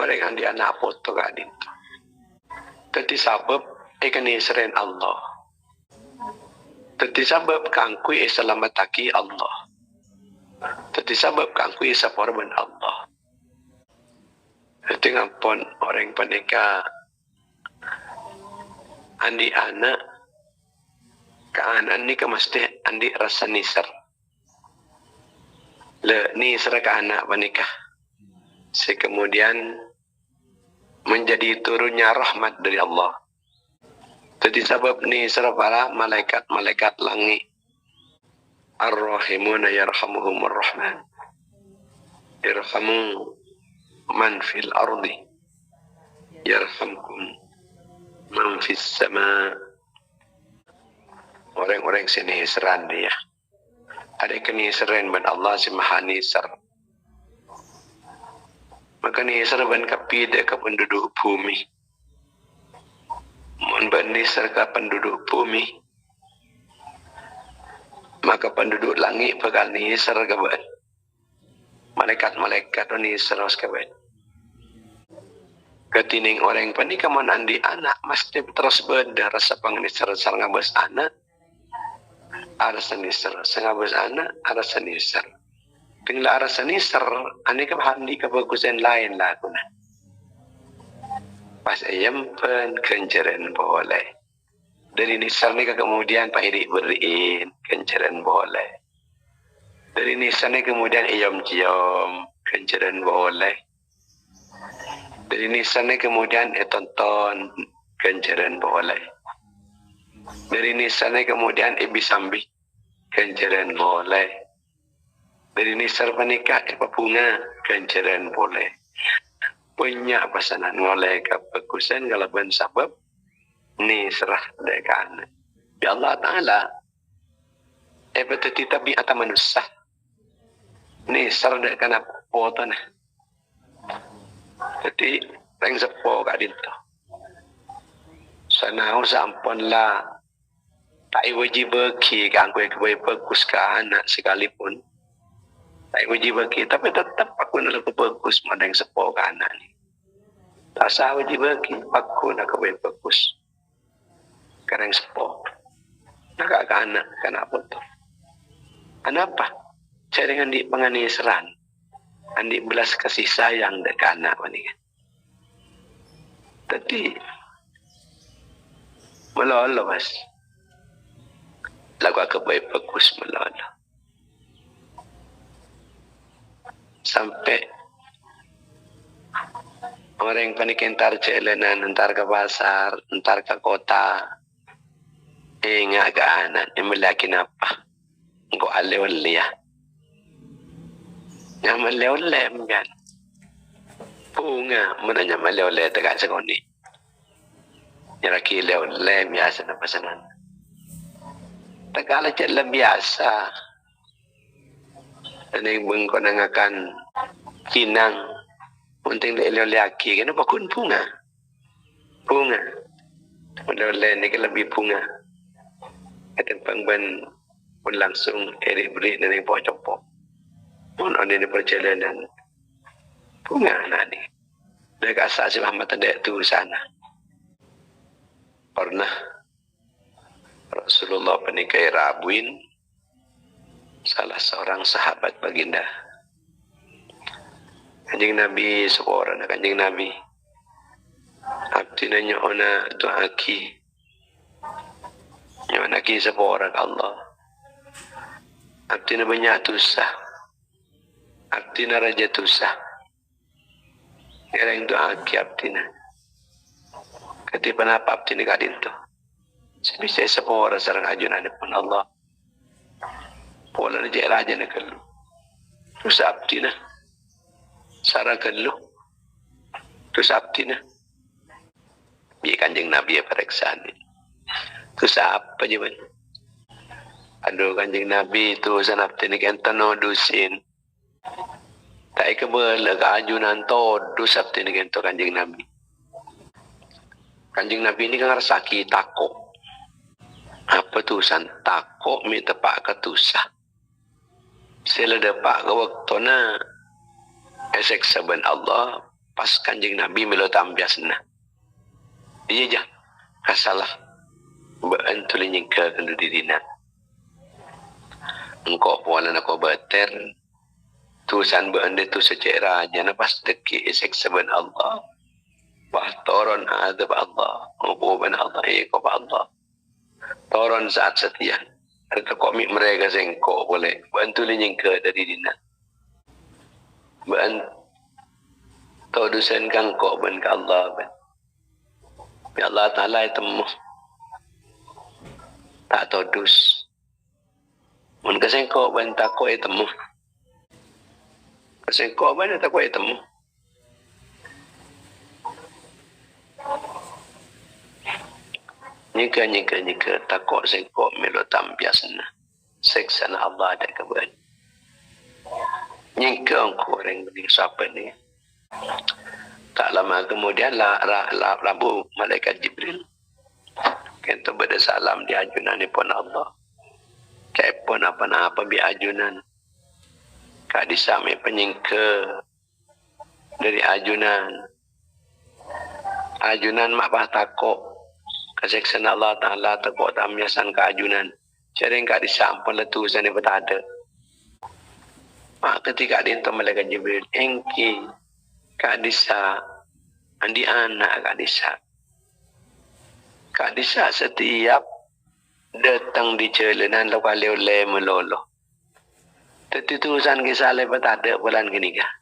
Mereka di anak foto kadin. Tadi sabab ikan Israel Allah. Tadi sabab kangkui selamataki Allah. Tadi sabab kangkui saporban Allah. Jadi ngampun orang panika andi anak kaanan ni mesti andi rasa nisar. Le nisar ke anak panika. Kemudian menjadi turunnya rahmat dari Allah. Jadi sebab ni para malaikat langit. Ar-Rahimuna yarhamuhumur Rahman. Irhamu man fil ardi. Yarhamkum man fis sama. Orang-orang sini seran dia. Ada keniseran ban Allah si Maha Nisar. Maka nisar ban kapida ke penduduk bumi. Mun ban nisar ke penduduk bumi. Maka penduduk langit bakal nisar ke ban. Malaikat-malaikat nisar ke ban. Ketining orang panik kaman andi anak mesti terus beda rasa pengenisar sarang ngabas anak. Arasa nisar, sangabas anak arasa nisar. Tinggal arasa nisar, ane handi kebagusan lain lah kuna. Pas ayam pen kenceran boleh. Dari nisar ni kemudian pahidik beriin kenceran boleh. Dari nisar ni kemudian ayam cium kenceran boleh. Dari nisar ni kemudian tonton kenceran boleh. Dari nisar ni kemudian sambi kenceran boleh. Dari nisar panikah bunga kenceran boleh. Punya pasanan ngoleh kebagusan kalau ben sabab ni serah dekan. Ya Allah Ta'ala beteti tabiat manusia. Ni serah dekan apa tu nah. Jadi reng sepo kat dinto. Sana sampun lah. Tak wajib bagi aku yang bagus ke anak sekalipun. Tak wajib bagi, tapi tetap aku nak lebih bagus mana yang sepuh ke anak ni. Tak sah wajib bagi, aku nak lebih bagus. Karena yang sepuh. Nak ke anak, kenapa tu? Kenapa? Saya dengan di penganisaran. Andi belas kasih sayang dekat anak ni kan. Tapi, melolo mas. Lagu aku baik bagus melolo. Sampai orang yang panik entar jalanan, entar ke pasar, entar ke kota. Ingat ke anak, yang melakin apa? Engkau alih-alih ya. Yang alih-alih kan. Bunga, menanya alih-alih dekat sekoni. Yang laki alih-alih biasa nak pasanan. Tegala jalan biasa. Dan yang mengkonangakan kinang. Unting oleh laki. Kenapa kun bunga? Bunga. Oleh ni kan lebih bunga. Kadang pangban pun langsung beri dan yang pokok-pokok. Pun ada di perjalanan. Bunga anak ni. Mereka asal si Muhammad ada itu sana. Pernah Rasulullah pernikahi Rabuin salah seorang sahabat baginda. Kanjeng Nabi seorang kanjeng Nabi. Abdi nanya ona doaki. Nyawa ki seorang Allah. Abdi na banyak dosa. Abdi na raja dosa. Yang doaki abdi na. Ketipan apa abdi na kadin to. Sebisa seorang sarang ajunan depan Allah. Pola na jaya raja na kalu. Terus abdi na. Sarang kalu. Terus abdi na. Biar kanjeng Nabi ya periksa ni. Terus apa je man? Aduh kanjeng Nabi tu sanabdi ni kan tano dusin. Tak ikabala ka ajunan to dus abdi ni kan to kanjeng Nabi. Kanjeng Nabi ni kan rasaki takok. Apa tusan takok mi tepak ketusah. Sila dapat ke waktu na esek saban Allah pas Kanjeng Nabi melo tambiasna. Iya jah, kasalah beantul nyingka kendu dirina. Engkau puan anak kau beter, tusan beande tu secara aja na pas teki isek seben Allah. Bah toron adab Allah, ngububan Allah, kau Allah. Toron saat setia. Ada komik mereka sengkau boleh beantul nyingka dari dina. Beantul dusan kang kau ben ke Allah ben. Ya Allah Ta'ala temu tak todus mun kasengko ban tako temu kasengko ban tako temu nyika tako sengko melo tambiasna seksana Allah ada keban nyika angko orang ni siapa ni tak lama kemudian Rabu malaikat Jibril kento beda salam di ajunan pun Allah. Kayak pun apa-apa bi ajunan. Kak disami penyingke dari ajunan. Ajunan mak bah takok. Kaseksan Allah Ta'ala takok tamiasan ke ajunan. Sering kak disampun letusan ni ada. Mak ketika dinto malaikat Jibril engki kak disa andi anak kak disa. Kak disa setiap datang di jalanan lo kali oleh melolo. Tetapi tulisan kisah lepas ada bulan gini kah?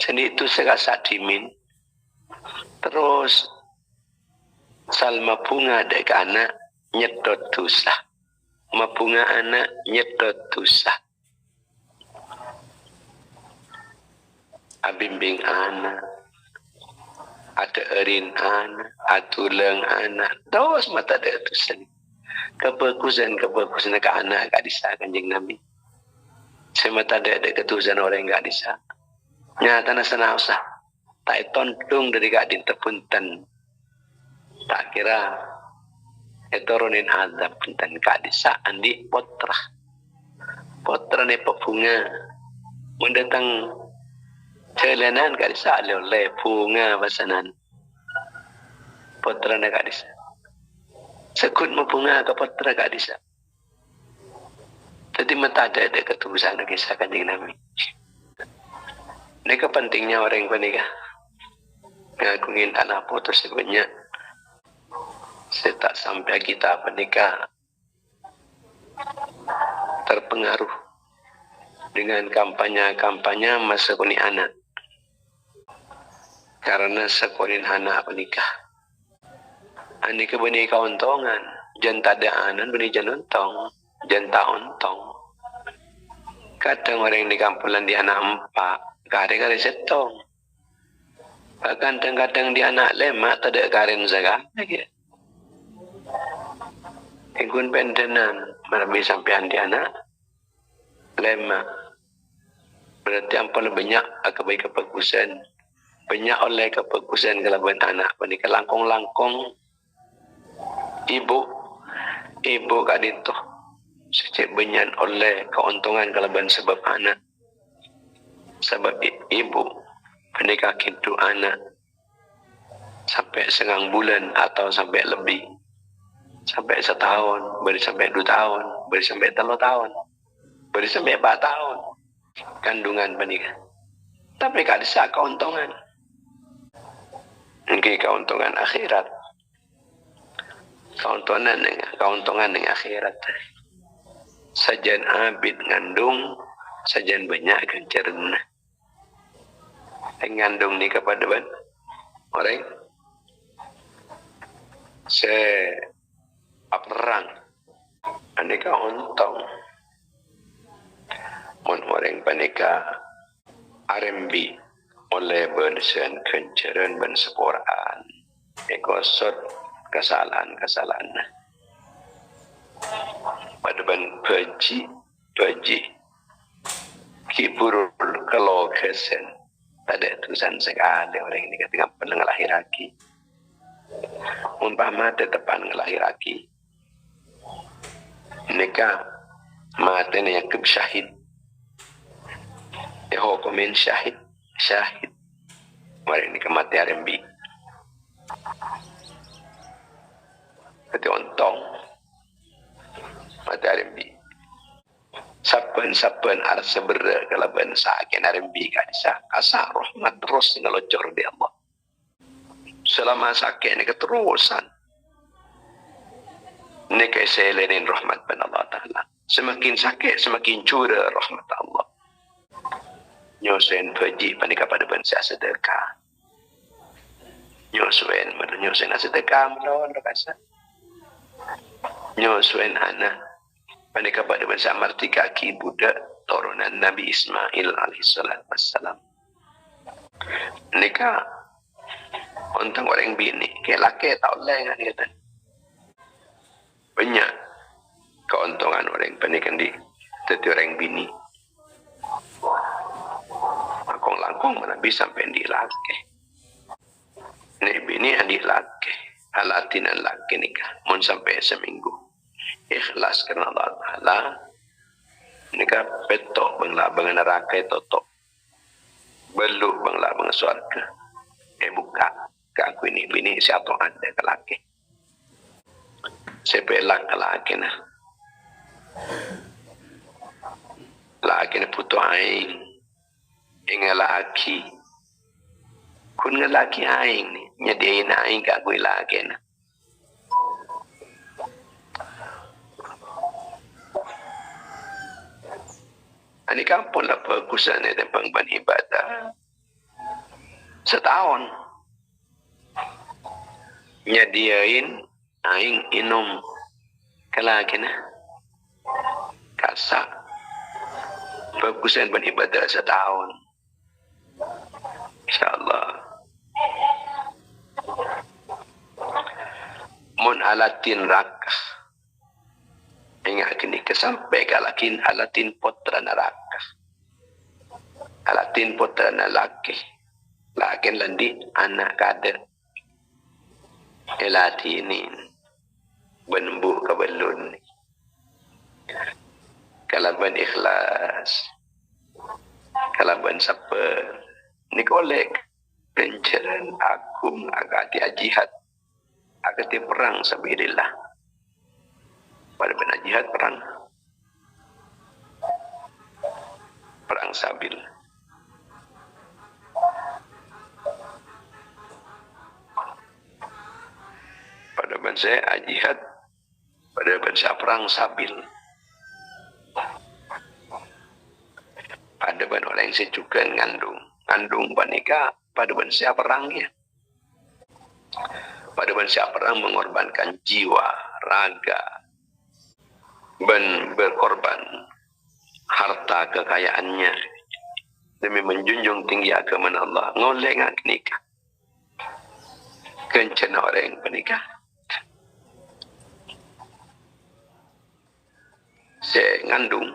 Seni itu segasak dimin. Terus salma bunga dek anak nyedot tusah. Mabunga anak nyedot tusah. Abimbing anak. Ada erin anak, atuleng anak, terus mata ada tulisan. Kebagusan ke anak gak disah Kanjeng Nabi. Semata ada ketusan orang gak disah. Nyata nasana usah. Tak tontung dari gak dinterpunten. Tak kira etoronin azab punten gak disah andi potra. Potra ni pebunga. Mendatang jalanan gak disah oleh bunga basanan. Potra ni gak disah. Sekut membunga ke potra gak disah. Jadi mata ada ketubusan kisah Kanjeng Nabi. Ini pentingnya orang penikah. Aku ingin anak putus sebanyak. Saya tak sampai kita penikah terpengaruh dengan kampanye masa kuni anak. Karena sekonin anak penikah. Ani ke bani kauntongan, janta daanan bani janontong, janta ontong. Kadang orang di kampulan di anak empat, kare setong. Bahkan kadang di anak lemak tak ada karen zaga lagi. Ikun pendenan merbi sampean di anak lemak. Berarti ampun banyak akabai kebagusan. Banyak oleh kebagusan kelabuan anak. Panika langkong-langkong. Ibu kak dinto sejak banyak oleh keuntungan kalaban sebab anak sebab ibu menikah kintu anak sampai setengah bulan atau sampai lebih sampai setahun beri sampai 2 tahun beri sampai 3 tahun beri sampai 4 tahun kandungan menikah tapi kak bisa keuntungan mungkin keuntungan akhirat keuntungan dengan akhirat. Sajan abid ngandung, sajan banyak ganjaran. Ngandung ni kepada ban orang perang. Aneka untung. Mun orang panika RMB oleh bensen ganjaran ben seporaan. Ekosot kesalahan pada ban baji kiburul kalau kesen ada tulisan sekali orang ini ketika pengelahir lagi umpama tetepan ngelahir lagi nikah mati yang keb syahid hukumin syahid Mari ini kematian rembi. Kati ontong. Mati rembi. Saben arah sebera kalaban sakin rembi kadisa. Asa rahmat terus ngelocor di Allah. Selama sakit ini keterusan. Ini keselenin rahmat ben Allah Ta'ala. Semakin sakit, semakin curah rahmat Allah. Nyosen faji panika pada bensa sedekah. Nyosen sedekah melawan rakasa. Nyosen hana panika pada bensa marti kaki Buddha turunan Nabi Ismail alaihissalam wassalam. Nikah ontang orang bini, kayak laki tak oleh kan kata. Banyak keuntungan orang pernikahan di tetapi orang bini. Akong langkong mana bisa sampai di laki. Nih bini yang di laki. Alatinan laki nikah. Mun sampai seminggu. Ikhlas karena Allah Ta'ala. Nikah petok bangla bang neraka toto. Beluk bangla bang surga. Buka. Ke aku ini bini siapa ada ke laki. Saya pelak ke laki nah. Laki na puto aing. Inga laki. Kun nga laki aing ni. Nyadiayin aing kagoy laki na. Ani kampun na pagkusan na itang pangbanibada. Sa taon. Nyadiayin aing inom kalaki na. Kasa. Pagkusan beribadah setahun. InsyaAllah. Mun alatin rakah. Ingat kini kesampai kalakin alatin potra neraka. Alatin potra laki. Lakin landi anak kader. Elatinin. Benembuh kebelun. Kalaban ikhlas. Kalaban sabar. Ni kolek. Kencaran agung agati jihad. Agati perang sabilillah. Pada benar jihad perang. Perang sabil. Pada bangsa jihad. Pada bangsa perang sabil. Pada ban orang yang sejukan ngandung panika pada ban siapa perangnya. Pada ban siapa perang mengorbankan jiwa, raga, ban berkorban harta kekayaannya demi menjunjung tinggi agama Allah. Ngoleh ngak nikah. Kencana orang penikah. Saya ngandung.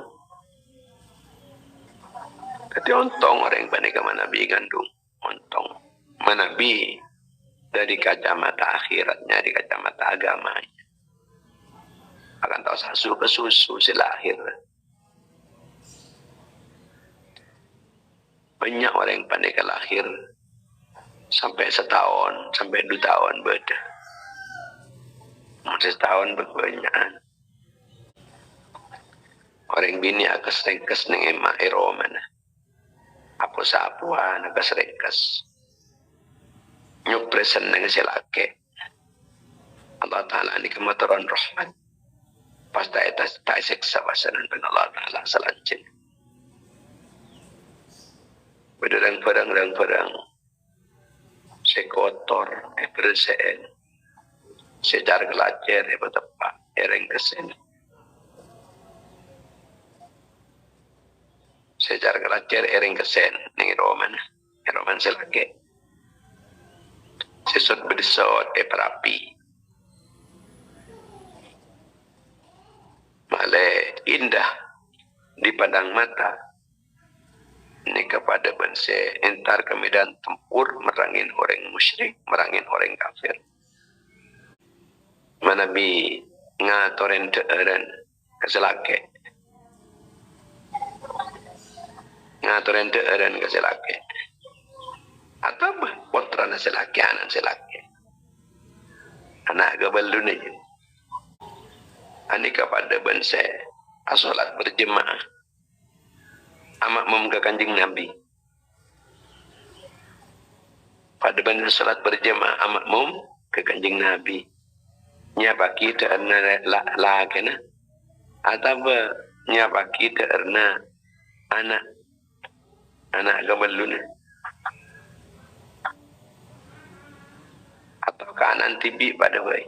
Tapi ontong orang panika manabi gandung. Ontong. Manabi dari kacamata akhiratnya, dari kacamata agamanya. Akan tahu sasu ke susu silahir. Banyak orang yang panika lahir sampai setahun, sampai 2 tahun beda. Masih setahun berkebanyakan. Orang bini akas tengkes neng emak eromana. Apa sapua nagas rengkas. Nyupresan neng silake. Allah Ta'ala ni kemataran rahmat. Pasti atas tak seksa basanan dengan Allah Ta'ala selancin. Berang-berang. Sekotor, berseen. Sejar gelajar, betepak, ereng kesen. Sejar gelajar, ereng kesen. Ini Roman selake. Sesut bersot, perapi. Malai indah di pandang mata. Ini kepada bangsa entar ke medan tempur merangin orang musyrik, merangin orang kafir. Manabi ngatoren teeren keselake. Ngatoren teeren keselake. atau putra na selaki anak selaki anak gabalun aja ani kepada bangsa asolat berjemaah amak membuka kanjeng Nabi pada bangsa salat berjemaah amak mum ke kanjeng Nabi nyapa kita erna la kena atau nyapa kita erna anak gabalun atau kanan tibi pada bayi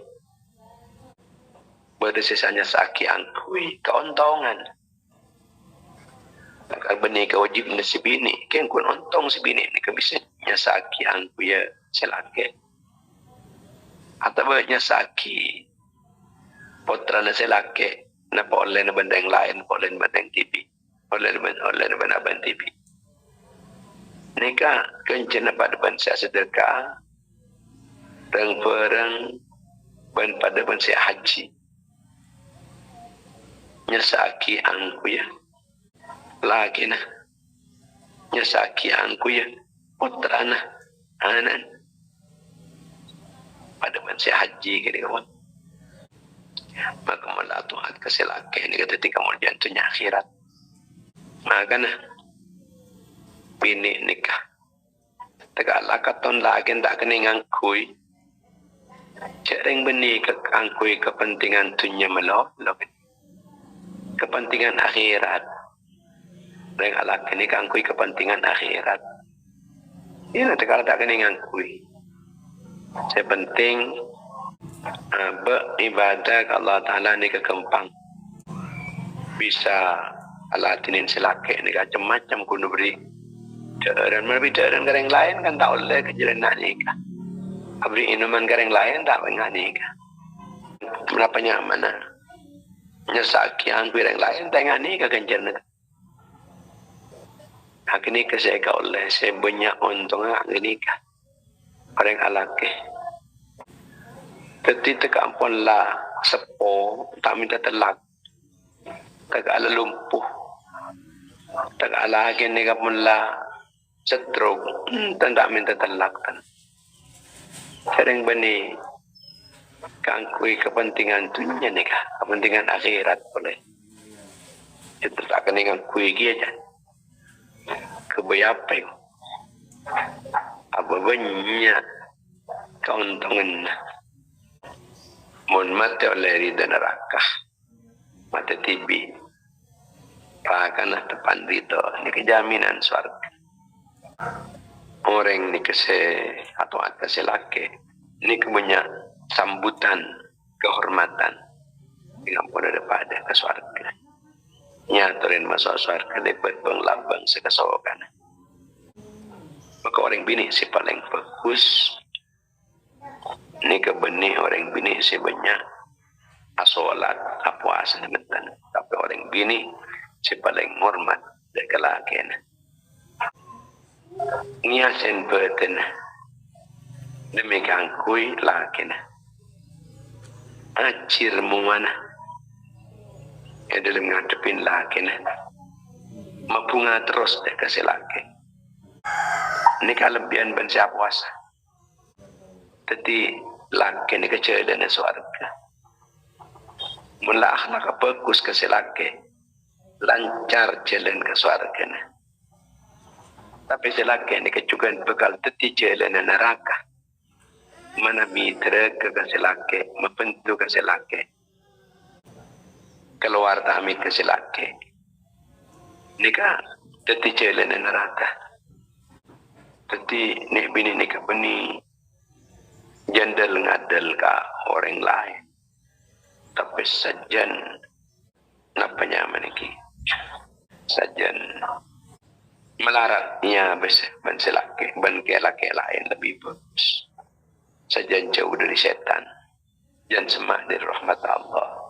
berdesisanya saki angkui keontongan agar benih kewajib si bini kan kun ontong si bini ni kebisa nyasaki angku ya selake atau nyasaki putra na selake na oleh na bandang lain oleh na bandang tibi oleh na bandang tibi nika kencana pada bangsa sedekah dan perang pada bangsa haji nyasaki angku ya lagi na nyasaki angku ya putra na anan pada bangsa haji kini kawan maka melatuhat keselake ini ketika kemudian tunya akhirat maka na bini nikah tegaklah katon lagi tak kena ngangkui cereng benih ke angkui kepentingan tunya melo kepentingan akhirat dan alak ini kangkui kepentingan akhirat ini nanti kalau tak kena ngangkui sepenting beribadah ke Allah Ta'ala ni kekempang bisa alatinin selake ni macam-macam kuno beri dan merbeda dengan lain kan tak boleh kejadian nikah beri inuman gareng lain tak boleh nikah berapa nyaman nyesaki angku yang lain tengah ni ke kencan hak ni ke saya kau oleh saya banyak untung hak ni kah orang alake tetapi tekampun lah sepo tak minta telak tak ala lumpuh tak ala kini kapun lah stroke tak minta telak kan sering benih kangkui kepentingan dunia ni kah kepentingan akhirat boleh itu tak kena kangkui aja kebayapa apa banyak keuntungan mun mati oleh rida neraka mati tibi pakanah tepan rida ini kejaminan surga orang ni kese atau atas laki ini kebanyak sambutan kehormatan dengan pada daripada ke surga nyaturin masuk surga dapat penglabang sekesokan maka orang bini si paling bagus ni kebenih orang bini si banyak asolat apuasa betul tapi orang bini si paling hormat dari kelakian ngiasen beten demikian kui lakin acir muana dalam ngadepin lakin mapunga terus deh kasih laki ini kelebihan bangsa puasa jadi laki ini kecelakaan surga mula akhlak bagus kasih laki lancar jalan ke surga tapi selaki ini kecukupan bekal teti jalan neraka mana mitra ke laki membentuk ke laki keluar damit ke laki nikah teti jalan neraka teti nek bini nikah bini jandal ngadal ka orang lain tapi sajan napanya meniki sajan melaratnya bangsa laki laki lain lebih bagus saja jauh dari setan dan semak dari rahmat Allah